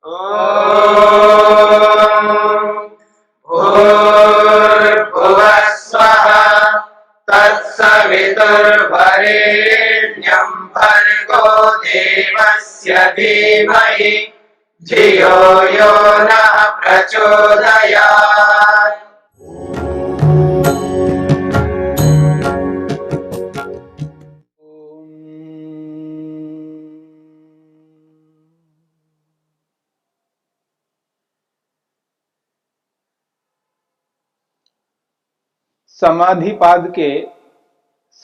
भूर्भुवः स्वः तत्सवितुर्वरेण्यं भर्गो देवस्य धीमहि धियो यो नः प्रचोदयात्। समाधिपाद के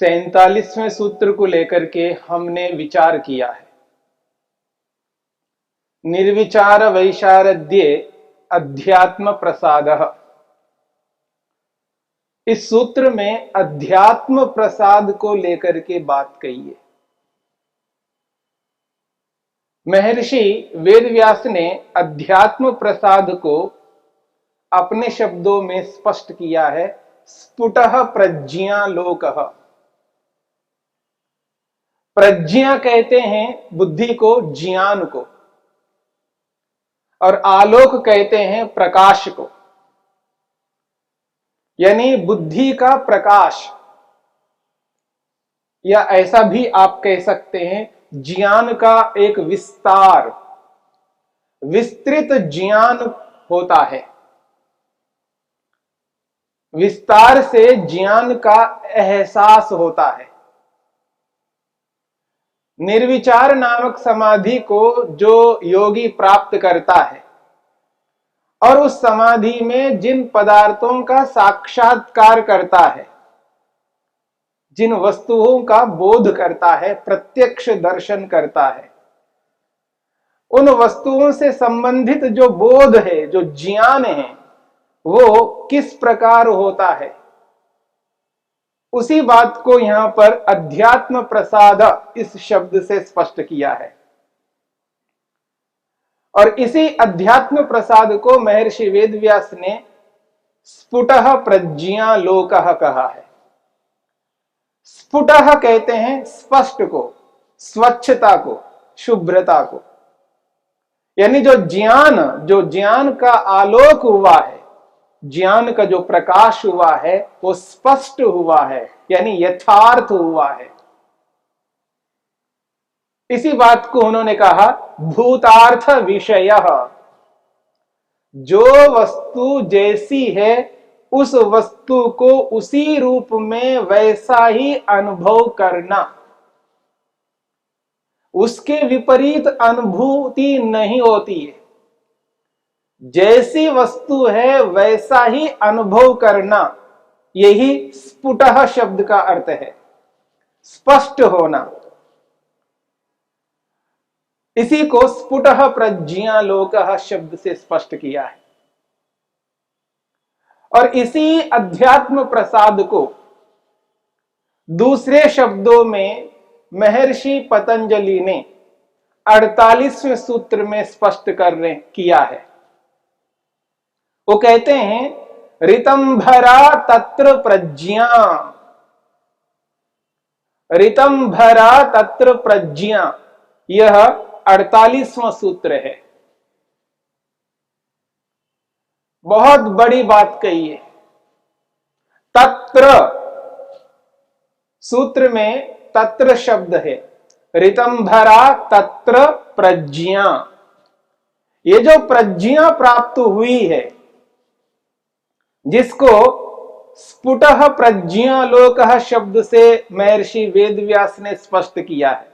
47वें सूत्र को लेकर के हमने विचार किया है। निर्विचार वैशारद्ये अध्यात्म प्रसादः। इस सूत्र में अध्यात्म प्रसाद को लेकर के बात कही है। महर्षि वेदव्यास ने अध्यात्म प्रसाद को अपने शब्दों में स्पष्ट किया है, स्फुटः प्रज्ञालोकः। प्रज्ञा कहते हैं बुद्धि को, ज्ञान को, और आलोक कहते हैं प्रकाश को। यानी बुद्धि का प्रकाश, या ऐसा भी आप कह सकते हैं ज्ञान का एक विस्तार, विस्तृत ज्ञान होता है। विस्तार से ज्ञान का एहसास होता है। निर्विचार नामक समाधि को जो योगी प्राप्त करता है और उस समाधि में जिन पदार्थों का साक्षात्कार करता है, जिन वस्तुओं का बोध करता है, प्रत्यक्ष दर्शन करता है, उन वस्तुओं से संबंधित जो बोध है, जो ज्ञान है, वो किस प्रकार होता है, उसी बात को यहां पर अध्यात्म प्रसाद इस शब्द से स्पष्ट किया है। और इसी अध्यात्म प्रसाद को महर्षि वेदव्यास ने स्फुटः प्रज्ञालोकः कहा है। स्फुटः कहते हैं स्पष्ट को, स्वच्छता को, शुभ्रता को। यानी जो ज्ञान का आलोक हुआ है, ज्ञान का जो प्रकाश हुआ है, वो स्पष्ट हुआ है, यानी यथार्थ हुआ है। इसी बात को उन्होंने कहा भूतार्थ विषयः। जो वस्तु जैसी है उस वस्तु को उसी रूप में वैसा ही अनुभव करना, उसके विपरीत अनुभूति नहीं होती है। जैसी वस्तु है वैसा ही अनुभव करना, यही स्फुटः शब्द का अर्थ है, स्पष्ट होना। इसी को स्फुटः प्रज्ञालोकः शब्द से स्पष्ट किया है। और इसी अध्यात्म प्रसाद को दूसरे शब्दों में महर्षि पतंजलि ने 48वें सूत्र में स्पष्ट किया है। वो कहते हैं ऋतंभरा तत्र प्रज्ञा, ऋतंभरा तत्र प्रज्ञा, यह 48वां सूत्र है। बहुत बड़ी बात कही है। तत्र सूत्र में तत्र शब्द है, ऋतंभरा तत्र प्रज्ञा। ये जो प्रज्ञा प्राप्त हुई है, जिसको स्फुटः प्रज्ञालोकः शब्द से महर्षि वेदव्यास ने स्पष्ट किया है,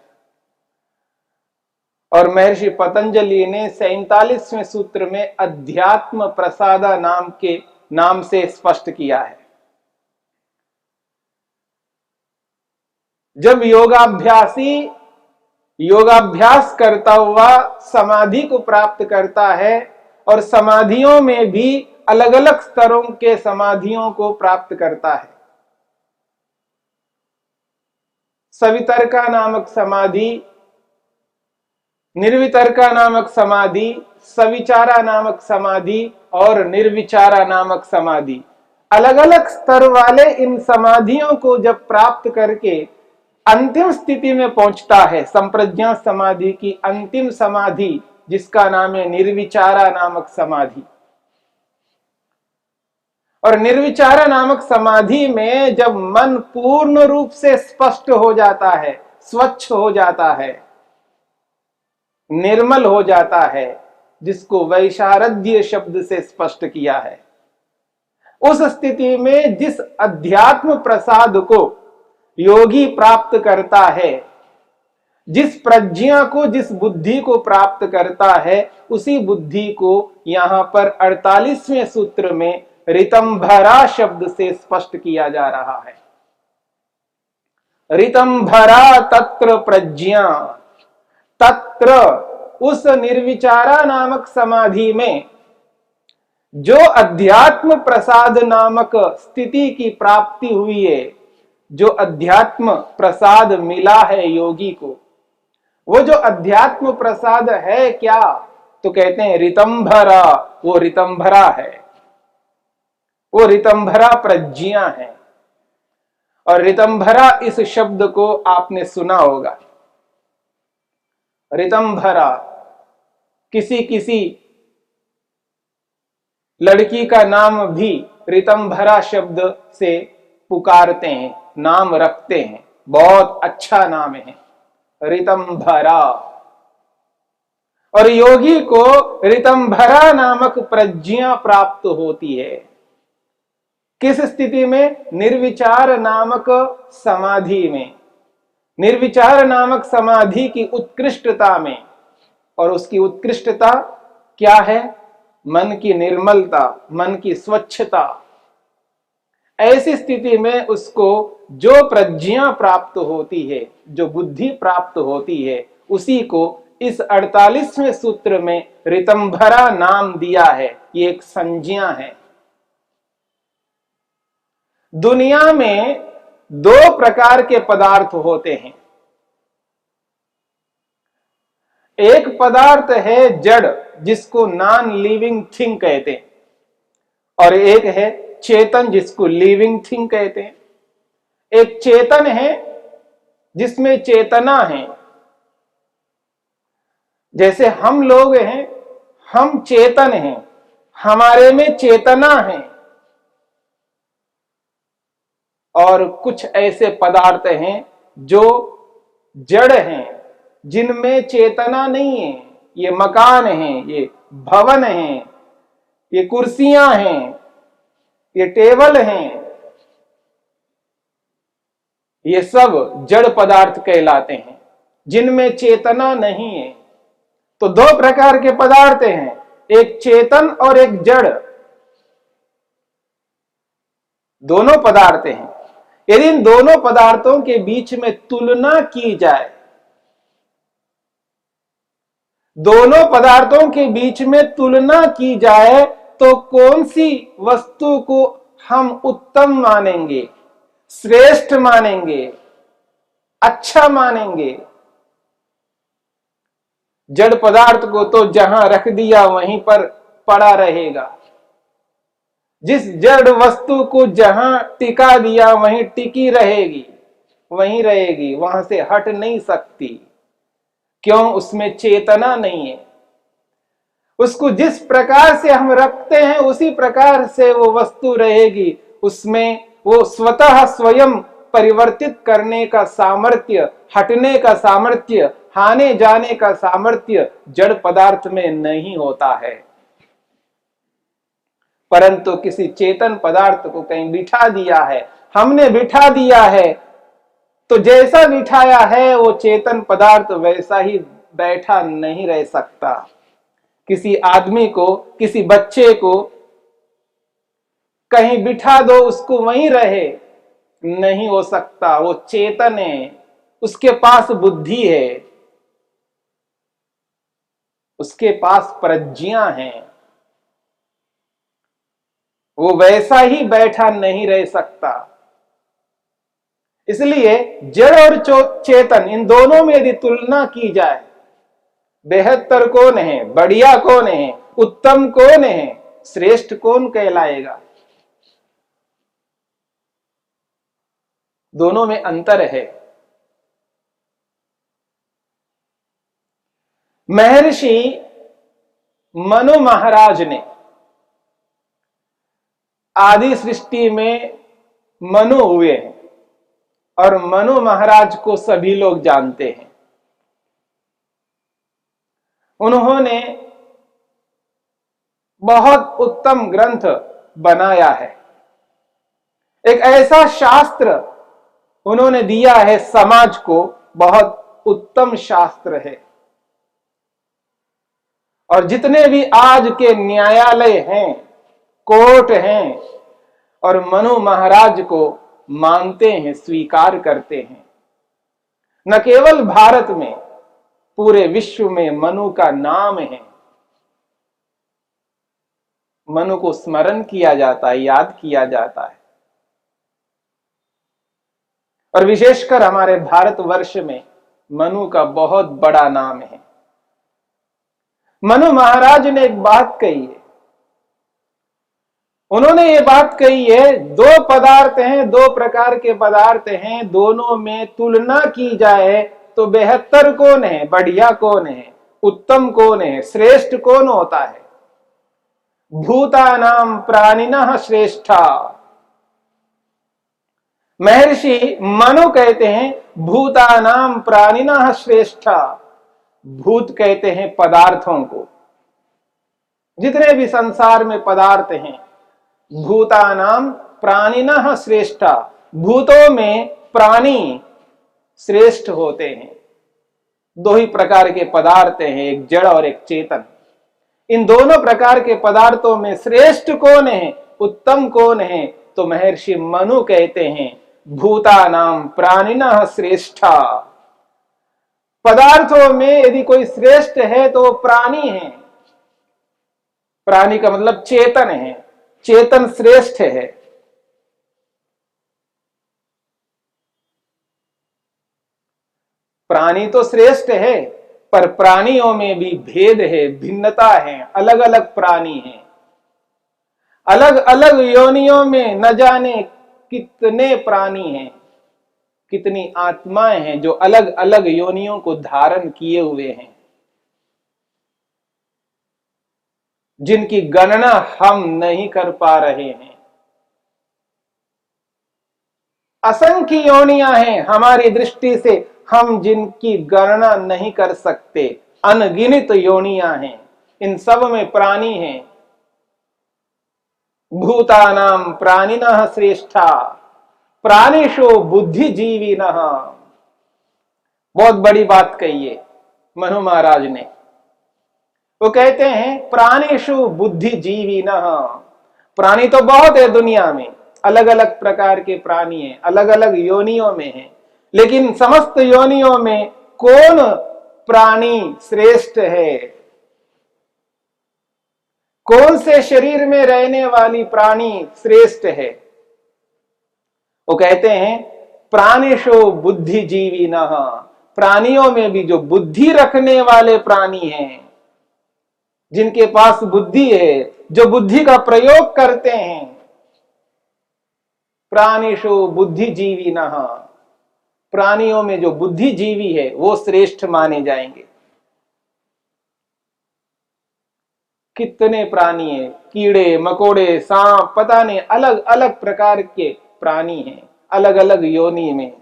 और महर्षि पतंजलि ने 47वें सूत्र में अध्यात्म प्रसाद नाम से स्पष्ट किया है। जब योगाभ्यासी योगाभ्यास करता हुआ समाधि को प्राप्त करता है, और समाधियों में भी अलग अलग स्तरों के समाधियों को प्राप्त करता है, सवितर्का नामक समाधि, निर्वितर्का नामक समाधि, सविचारा नामक समाधि और निर्विचारा नामक समाधि, अलग अलग स्तर वाले इन समाधियों को जब प्राप्त करके अंतिम स्थिति में पहुंचता है, संप्रज्ञा समाधि की अंतिम समाधि जिसका नाम है निर्विचारा नामक समाधि। और निर्विचारा नामक समाधि में जब मन पूर्ण रूप से स्पष्ट हो जाता है, स्वच्छ हो जाता है, निर्मल हो जाता है, जिसको वैशारद्य शब्द से स्पष्ट किया है, उस स्थिति में जिस अध्यात्म प्रसाद को योगी प्राप्त करता है, जिस प्रज्ञा को, जिस बुद्धि को प्राप्त करता है, उसी बुद्धि को यहां पर 48वें सूत्र में ऋतंभरा शब्द से स्पष्ट किया जा रहा है। ऋतंभरा तत्र प्रज्ञा, तत्र उस निर्विचारा नामक समाधि में जो अध्यात्म प्रसाद नामक स्थिति की प्राप्ति हुई है, जो अध्यात्म प्रसाद मिला है योगी को, वो जो अध्यात्म प्रसाद है क्या, तो कहते हैं ऋतंभरा, वो ऋतंभरा है, वो ऋतंभरा प्रज्ञा है। और ऋतंभरा इस शब्द को आपने सुना होगा। ऋतंभरा किसी किसी लड़की का नाम भी ऋतंभरा शब्द से पुकारते हैं, नाम रखते हैं, बहुत अच्छा नाम है ऋतंभरा। और योगी को ऋतंभरा नामक प्रज्ञा प्राप्त होती है। किस स्थिति में? निर्विचार नामक समाधि में, निर्विचार नामक समाधि की उत्कृष्टता में। और उसकी उत्कृष्टता क्या है? मन की निर्मलता, मन की स्वच्छता। ऐसी स्थिति में उसको जो प्रज्ञा प्राप्त होती है, जो बुद्धि प्राप्त होती है, उसी को इस 48वें सूत्र में ऋतंभरा नाम दिया है। ये एक संज्ञा है। दुनिया में दो प्रकार के पदार्थ होते हैं। एक पदार्थ है जड़, जिसको नॉन लिविंग थिंग कहते हैं, और एक है चेतन, जिसको लिविंग थिंग कहते हैं। एक चेतन है जिसमें चेतना है, जैसे हम लोग हैं, हम चेतन हैं, हमारे में चेतना है। और कुछ ऐसे पदार्थ हैं जो जड़ हैं, जिनमें चेतना नहीं है। ये मकान हैं, ये भवन हैं, ये कुर्सियां हैं, ये टेबल हैं, ये सब जड़ पदार्थ कहलाते हैं, जिनमें चेतना नहीं है। तो दो प्रकार के पदार्थ हैं, एक चेतन और एक जड़। दोनों पदार्थ हैं। यदि इन दोनों पदार्थों के बीच में तुलना की जाए, दोनों पदार्थों के बीच में तुलना की जाए, तो कौन सी वस्तु को हम उत्तम मानेंगे, श्रेष्ठ मानेंगे, अच्छा मानेंगे? जड़ पदार्थ को तो जहां रख दिया वहीं पर पड़ा रहेगा। जिस जड़ वस्तु को जहां टिका दिया वहीं टिकी रहेगी, वहीं रहेगी, वहां से हट नहीं सकती। क्यों? उसमें चेतना नहीं है। उसको जिस प्रकार से हम रखते हैं उसी प्रकार से वो वस्तु रहेगी। उसमें वो स्वतः स्वयं परिवर्तित करने का सामर्थ्य, हटने का सामर्थ्य, आने जाने का सामर्थ्य जड़ पदार्थ में नहीं होता है। परंतु किसी चेतन पदार्थ को कहीं बिठा दिया है, हमने बिठा दिया है, तो जैसा बिठाया है वो चेतन पदार्थ वैसा ही बैठा नहीं रह सकता। किसी आदमी को, किसी बच्चे को कहीं बिठा दो, उसको वहीं रहे, नहीं हो सकता। वो चेतन है, उसके पास बुद्धि है, उसके पास प्रज्ञा है, वो वैसा ही बैठा नहीं रह सकता। इसलिए जड़ और चेतन, इन दोनों में यदि तुलना की जाए, बेहतर कौन है, बढ़िया कौन है, उत्तम कौन है, श्रेष्ठ कौन कहलाएगा? दोनों में अंतर है। महर्षि मनु महाराज ने, आदि सृष्टि में मनु हुए हैं और मनु महाराज को सभी लोग जानते हैं। उन्होंने बहुत उत्तम ग्रंथ बनाया है। एक ऐसा शास्त्र उन्होंने दिया है समाज को, बहुत उत्तम शास्त्र है। और जितने भी आज के न्यायालय हैं, कोर्ट हैं, और मनु महाराज को मानते हैं, स्वीकार करते हैं। न केवल भारत में, पूरे विश्व में मनु का नाम है। मनु को स्मरण किया जाता है, याद किया जाता है। और विशेषकर हमारे भारतवर्ष में मनु का बहुत बड़ा नाम है। मनु महाराज ने एक बात कही है। उन्होंने ये बात कही है, दो पदार्थ हैं, दो प्रकार के पदार्थ हैं, दोनों में तुलना की जाए तो बेहतर कौन है, बढ़िया कौन है, उत्तम कौन है, श्रेष्ठ कौन होता है? भूतानां प्राणिनः श्रेष्ठा। महर्षि मनु कहते हैं भूतानां प्राणिनः श्रेष्ठा। भूत कहते हैं पदार्थों को, जितने भी संसार में पदार्थ हैं। भूतानां प्राणिनः श्रेष्ठा, भूतों में प्राणी श्रेष्ठ होते हैं। दो ही प्रकार के पदार्थ हैं, एक जड़ और एक चेतन। इन दोनों प्रकार के पदार्थों में श्रेष्ठ कौन है, उत्तम कौन है? तो महर्षि मनु कहते हैं भूतानां प्राणिनः श्रेष्ठा। पदार्थों में यदि कोई श्रेष्ठ है तो वो प्राणी है। प्राणी का मतलब चेतन है, चेतन श्रेष्ठ है। प्राणी तो श्रेष्ठ है, पर प्राणियों में भी भेद है, भिन्नता है, अलग अलग प्राणी हैं। अलग अलग योनियों में न जाने कितने प्राणी हैं, कितनी आत्माएं हैं जो अलग अलग योनियों को धारण किए हुए हैं, जिनकी गणना हम नहीं कर पा रहे हैं। असंख्य योनियां हैं हमारी दृष्टि से, हम जिनकी गणना नहीं कर सकते। अनगिनत योनियां हैं, इन सब में प्राणी हैं। भूतानां प्राणिनः श्रेष्ठा प्राणिषु बुद्धिजीविनः। बहुत बड़ी बात कही है मनु महाराज ने। वो कहते हैं प्राणिषु बुद्धिजीविनः। प्राणी तो बहुत है दुनिया में, अलग अलग प्रकार के प्राणी हैं, अलग अलग योनियों में हैं, लेकिन समस्त योनियों में कौन प्राणी श्रेष्ठ है? कौन से शरीर में रहने वाली प्राणी श्रेष्ठ है? वो कहते हैं प्राणिषु बुद्धिजीविनः। प्राणियों में भी जो बुद्धि रखने वाले प्राणी हैं, जिनके पास बुद्धि है, जो बुद्धि का प्रयोग करते हैं, प्राणिषु बुद्धिजीविनः। प्राणियों में जो बुद्धिजीवी है वो श्रेष्ठ माने जाएंगे। कितने प्राणी हैं, कीड़े मकोड़े सांप, पता नहीं, अलग अलग प्रकार के प्राणी हैं, अलग अलग योनि में।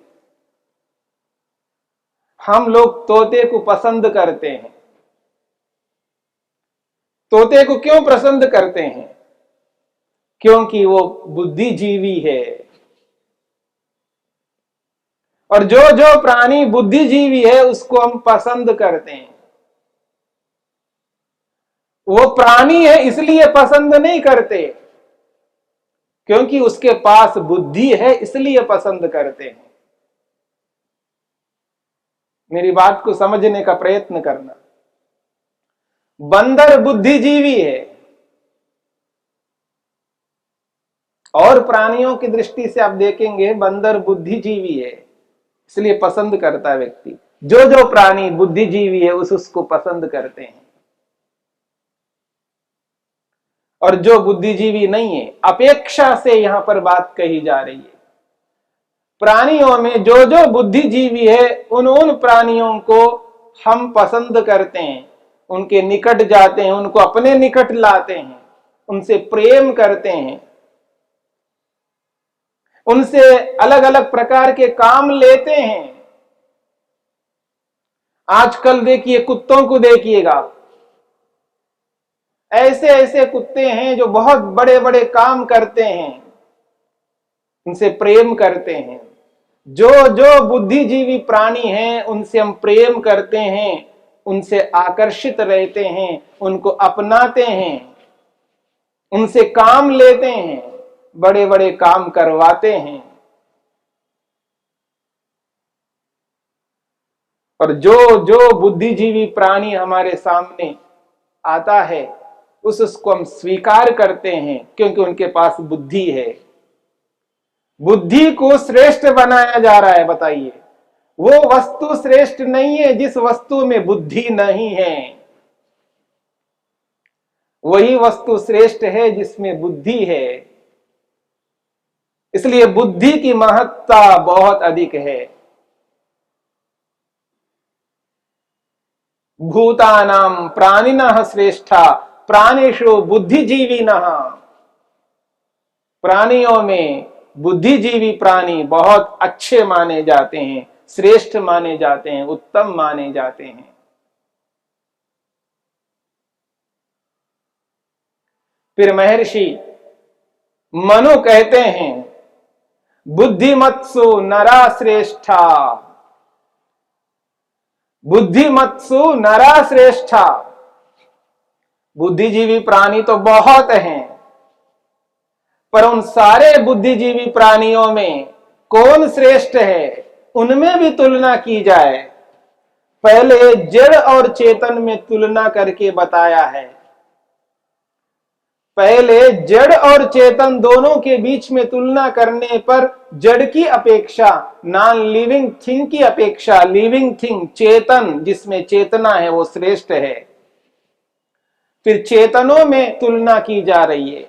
हम लोग तोते को पसंद करते हैं। तोते को क्यों पसंद करते हैं? क्योंकि वो बुद्धिजीवी है। और जो जो प्राणी बुद्धिजीवी है उसको हम पसंद करते हैं। वो प्राणी है इसलिए पसंद नहीं करते, क्योंकि उसके पास बुद्धि है इसलिए पसंद करते हैं। मेरी बात को समझने का प्रयत्न करना। बंदर बुद्धिजीवी है, और प्राणियों की दृष्टि से आप देखेंगे बंदर बुद्धिजीवी है, इसलिए पसंद करता है व्यक्ति। जो जो प्राणी बुद्धिजीवी है उसको पसंद करते हैं। और जो बुद्धिजीवी नहीं है, अपेक्षा से यहां पर बात कही जा रही है। प्राणियों में जो जो बुद्धिजीवी है उन प्राणियों को हम पसंद करते हैं। उनके निकट जाते हैं, उनको अपने निकट लाते हैं, उनसे प्रेम करते हैं, उनसे अलग अलग प्रकार के काम लेते हैं। आजकल देखिए, कुत्तों को देखिएगा, ऐसे ऐसे कुत्ते हैं जो बहुत बड़े बड़े काम करते हैं, उनसे प्रेम करते हैं। जो जो बुद्धिजीवी प्राणी हैं उनसे हम प्रेम करते हैं, उनसे आकर्षित रहते हैं, उनको अपनाते हैं, उनसे काम लेते हैं, बड़े बड़े काम करवाते हैं। और जो जो बुद्धिजीवी प्राणी हमारे सामने आता है उसको हम स्वीकार करते हैं, क्योंकि उनके पास बुद्धि है। बुद्धि को श्रेष्ठ बनाया जा रहा है। बताइए, वो वस्तु श्रेष्ठ नहीं है जिस वस्तु में बुद्धि नहीं है, वही वस्तु श्रेष्ठ है जिसमें बुद्धि है। इसलिए बुद्धि की महत्ता बहुत अधिक है। भूतानां प्राणिनः श्रेष्ठा प्राणिषु बुद्धिजीविनः। प्राणियों में बुद्धिजीवी प्राणी बहुत अच्छे माने जाते हैं, श्रेष्ठ माने जाते हैं, उत्तम माने जाते हैं। फिर महर्षि मनु कहते हैं, बुद्धिमत्सु नरा श्रेष्ठा। बुद्धिमत्सु नरा श्रेष्ठा। बुद्धिजीवी प्राणी तो बहुत हैं, पर उन सारे बुद्धिजीवी प्राणियों में कौन श्रेष्ठ है, उनमें भी तुलना की जाए। पहले जड़ और चेतन में तुलना करके बताया है। पहले जड़ और चेतन दोनों के बीच में तुलना करने पर जड़ की अपेक्षा, नॉन लिविंग थिंग की अपेक्षा लिविंग थिंग, चेतन जिसमें चेतना है, वो श्रेष्ठ है। फिर चेतनों में तुलना की जा रही है।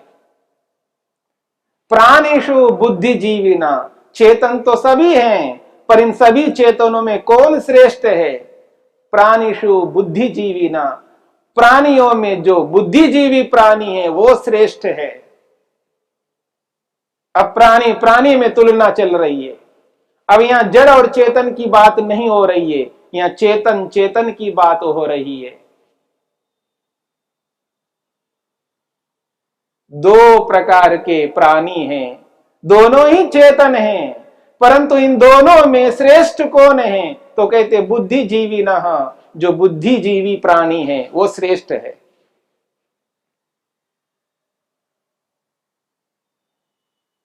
प्राणिषु बुद्धिजीविना। चेतन तो सभी हैं, पर इन सभी चेतनों में कौन श्रेष्ठ है? प्राणिषु बुद्धिजीविना। प्राणियों में जो बुद्धिजीवी प्राणी है वो श्रेष्ठ है। अब प्राणी प्राणी में तुलना चल रही है। अब यहां जड़ और चेतन की बात नहीं हो रही है, यहां चेतन चेतन की बात हो रही है। दो प्रकार के प्राणी हैं, दोनों ही चेतन हैं, परंतु इन दोनों में श्रेष्ठ कौन है? तो कहते बुद्धिजीवी न, जो बुद्धिजीवी प्राणी है वो श्रेष्ठ है।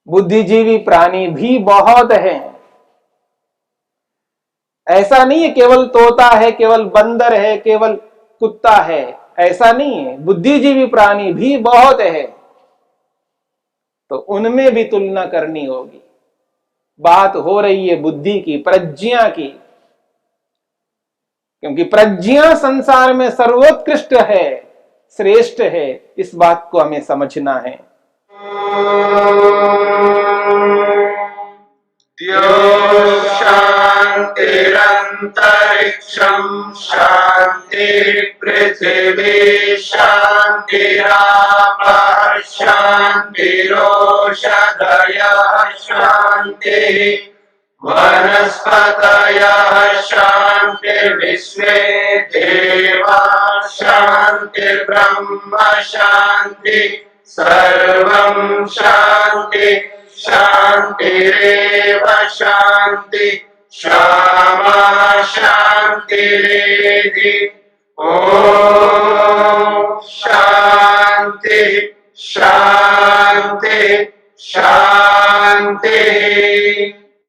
बुद्धिजीवी प्राणी भी बहुत हैं। ऐसा नहीं है केवल तोता है, केवल बंदर है, केवल कुत्ता है, ऐसा नहीं है। बुद्धिजीवी प्राणी भी बहुत है, तो उनमें भी तुलना करनी होगी। बात हो रही है बुद्धि की, प्रज्ञा की, क्योंकि प्रज्ञा संसार में सर्वोत्कृष्ट है, श्रेष्ठ है। इस बात को हमें समझना है। शांतिरंतरिक्षं शांति पृथिवी शांतिरापः शांतिरोषधयः शांति वनस्पतयः शांतिर्विश्वे देवाः शांतिर्ब्रह्म शांति सर्वं शांति शांतिरेव शांति क्षमा शांतिरेधि। ओम शांति शांति शांति।